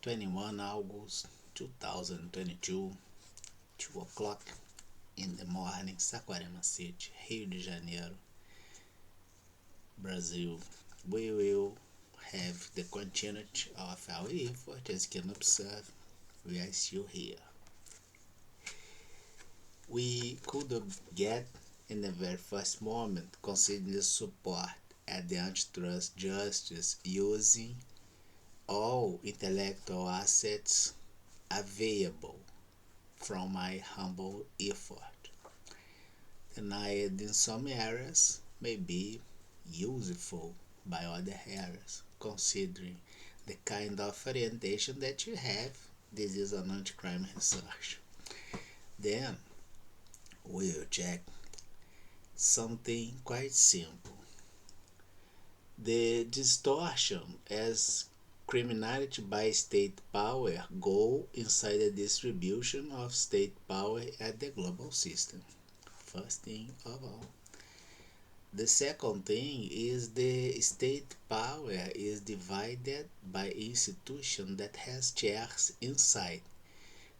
21 August 2022, 2 o'clock in the morning, Saquarema City, Rio de Janeiro, Brazil. We will have the continuity of our effort. As you can observe, we are still here. We could get in the very first moment considering the support at the antitrust justice using all intellectual assets available from my humble effort. Denied in some areas may be useful by other areas, considering the kind of orientation that you have. This is an anti-crime research. Then we'll check something quite simple. The distortion as criminality by state power go inside the distribution of state power at the global system. First thing of all. The second thing is the state power is divided by institution that has chairs inside.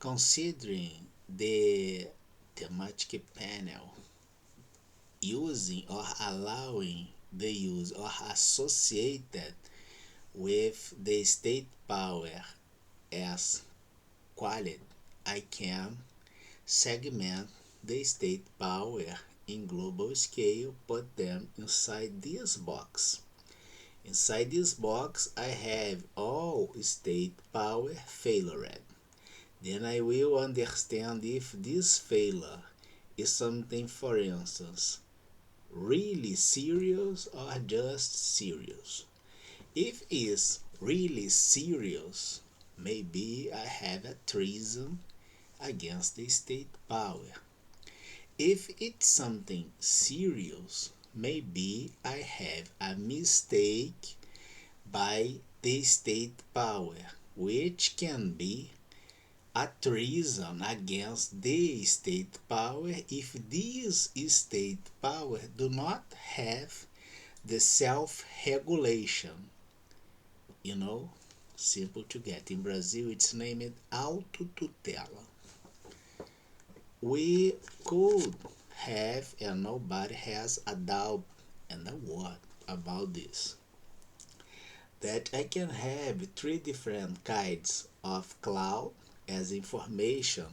Considering the thematic panel using or allowing the use or associated with the state power as quality, I can segment the state power in global scale, put them inside this box. Inside this box, I have all state power failored. Then I will understand if this failure is something, for instance, really serious or just serious. If it's really serious, maybe I have a treason against the state power. If it's something serious, maybe I have a mistake by the state power, which can be a treason against the state power if this state power do not have the self-regulation. You know, simple to get. In Brazil, it's named autotutela. We could have, and nobody has a doubt and a word about this, that I can have three different kinds of cloud as information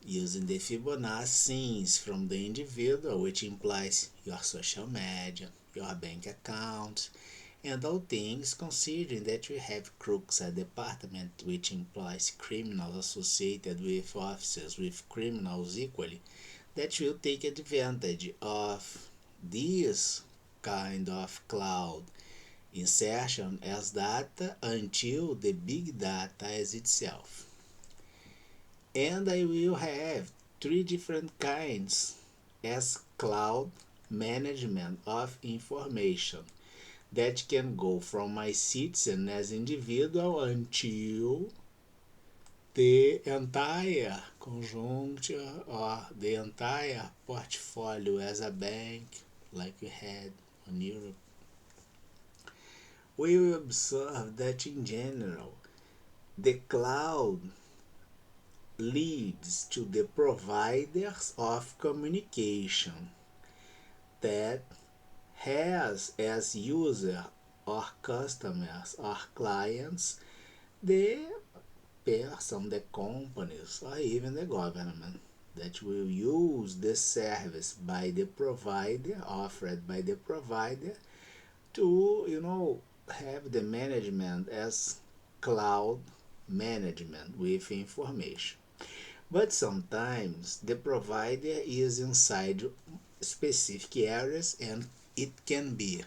using the Fibonacci scenes from the individual, which implies your social media, your bank account, and all things considering that we have crooks at department, which implies criminals associated with officers with criminals equally, that will take advantage of this kind of cloud insertion as data until the big data as itself. And I will have three different kinds as cloud management of information that can go from my citizen as individual until the entire conjuncture or the entire portfolio as a bank like we had on Europe. We will observe that in general the cloud leads to the providers of communication that has as user or customers or clients the person, the companies, or even the government that will use the service by the provider, offered by the provider, to have the management as cloud management with information. But sometimes the provider is inside specific areas and it can be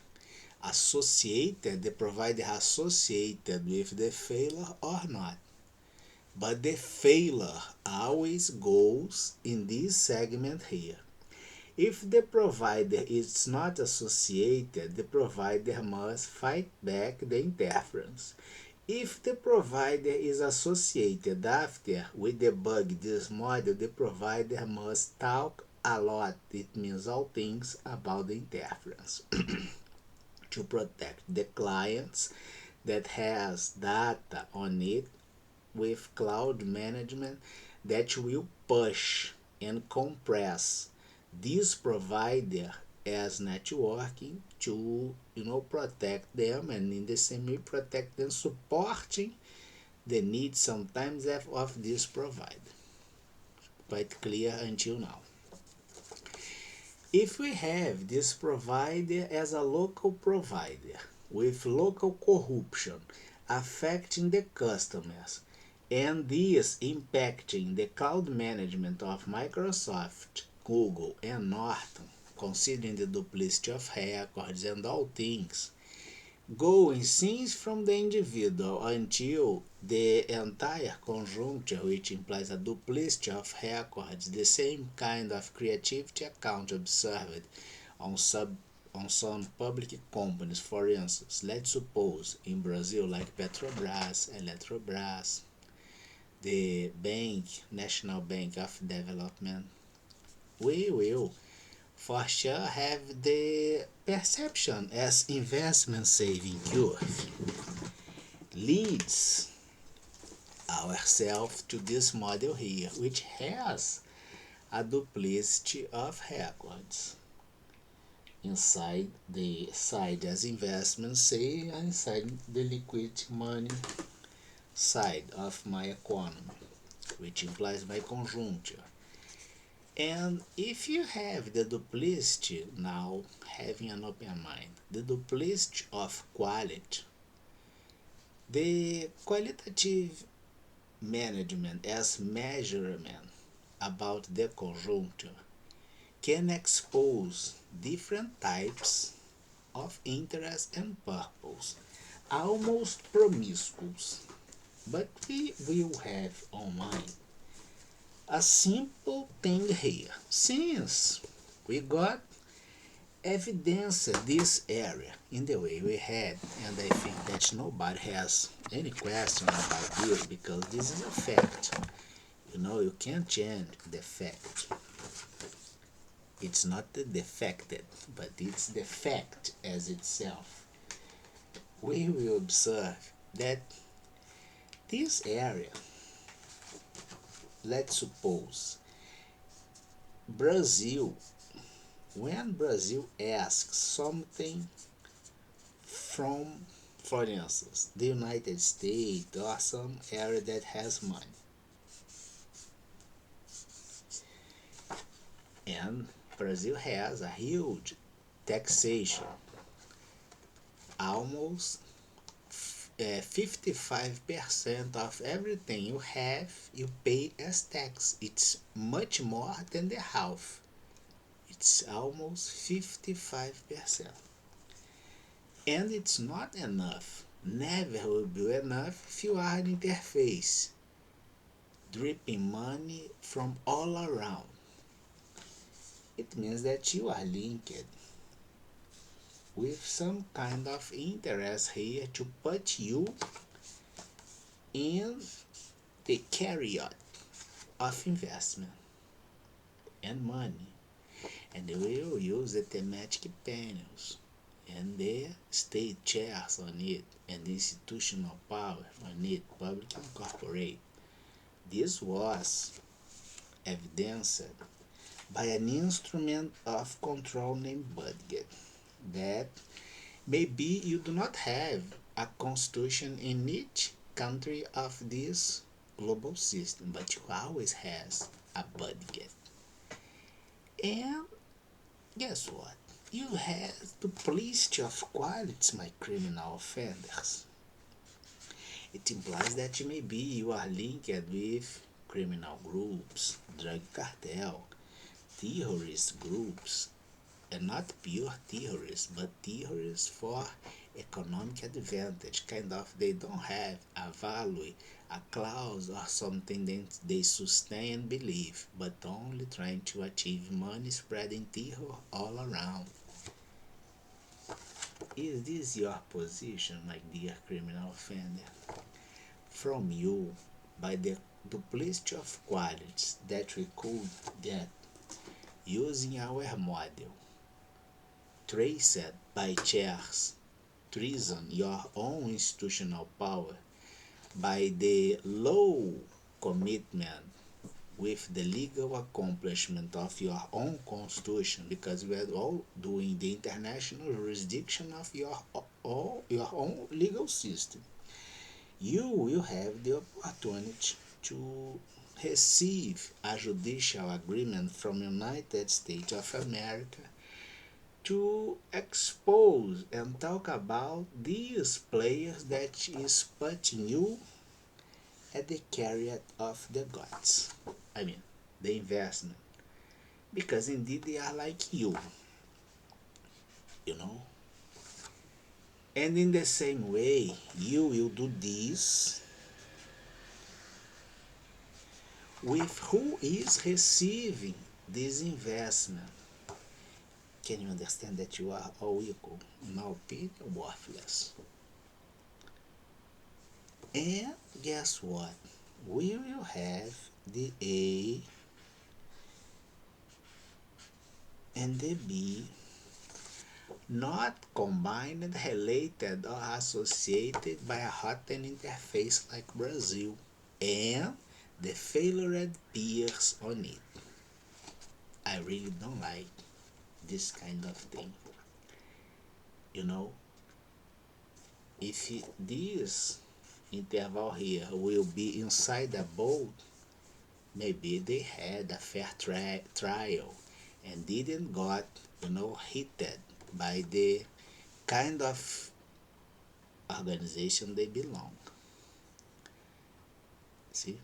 associated, the provider associated with the failure or not. But the failure always goes in this segment here. If the provider is not associated, the provider must fight back the interference. If the provider is associated after we debug this model, the provider must talk a lot. It means all things about the interference to protect the clients that has data on it with cloud management that will push and compress this provider as networking to protect them, and in the same way protect them, supporting the needs sometimes of this provider. Quite clear until now. If we have this provider as a local provider with local corruption affecting the customers, and this impacting the cloud management of Microsoft, Google, and Norton, considering the duplicity of records and all things, going since from the individual until the entire conjuncture, which implies a duplicity of records, the same kind of creativity account observed on some public companies. For instance, let's suppose in Brazil, like Petrobras, Eletrobras, the bank, National Bank of Development, we will for sure have the perception as investment saving curve leads ourselves to this model here, which has a duplicity of records inside the side as investment say inside the liquid money side of my economy, which implies my conjuncture. And if you have the duplicity, now having an open mind, the duplicity of quality, the qualitative management as measurement about the conjuncture can expose different types of interest and purpose, almost promiscuous. But we will have on mind a simple thing here. Since we got evidence this area in the way we had, and I think that nobody has any question about this because this is a fact. You can't change the fact. It's not the defected, but it's the fact as itself. We will observe that this area, let's suppose, Brazil, when Brazil asks something from, for instance, the United States or some area that has money, and Brazil has a huge taxation, almost 55% of everything you have you pay as tax. It's much more than the half. It's almost 55%. And it's not enough. Never will be enough if you are an interface, dripping money from all around. It means that you are linked with some kind of interest here to put you in the carryout of investment and money. And we will use the thematic panels and the state chairs on it and the institutional power on it, public and corporate. This was evidenced by an instrument of control named budget that maybe you do not have a constitution in each country of this global system, but you always has a budget. And guess what? You have the list of qualities, my criminal offenders. It implies that maybe you are linked with criminal groups, drug cartel, terrorist groups, and not pure terrorists, but terrorists for economic advantage. Kind of, they don't have a value, a clause, or something that they sustain and believe, but only trying to achieve money, spreading terror all around. Is this your position, my dear criminal offender? From you, by the duplicity of qualities that we could get using our model, traced by chairs treason your own institutional power by the low commitment with the legal accomplishment of your own constitution, because we are all doing the international jurisdiction of your own legal system, you will have the opportunity to receive a judicial agreement from United States of America to expose and talk about these players that is putting you at the carrot of the gods. I mean, the investment. Because indeed they are like you know. And in the same way, you will do this with who is receiving this investment. Can you understand that you are all equal? In my opinion, worthless. And guess what? We will have the A and the B not combined, related, or associated by a hotend interface like Brazil, and the failed peers on it. I really don't like this kind of thing. You know, if this interval here will be inside the boat, maybe they had a fair trial and didn't got, hit by the kind of organization they belong. See,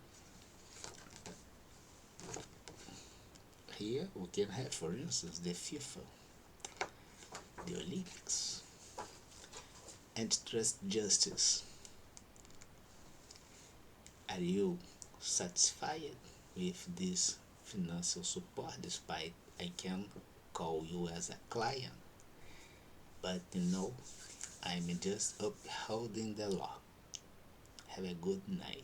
here we can have, for instance, the FIFA, the Olympics, antitrust justice. Are you satisfied with this financial support, despite I can call you as a client? But I'm just upholding the law. Have a good night.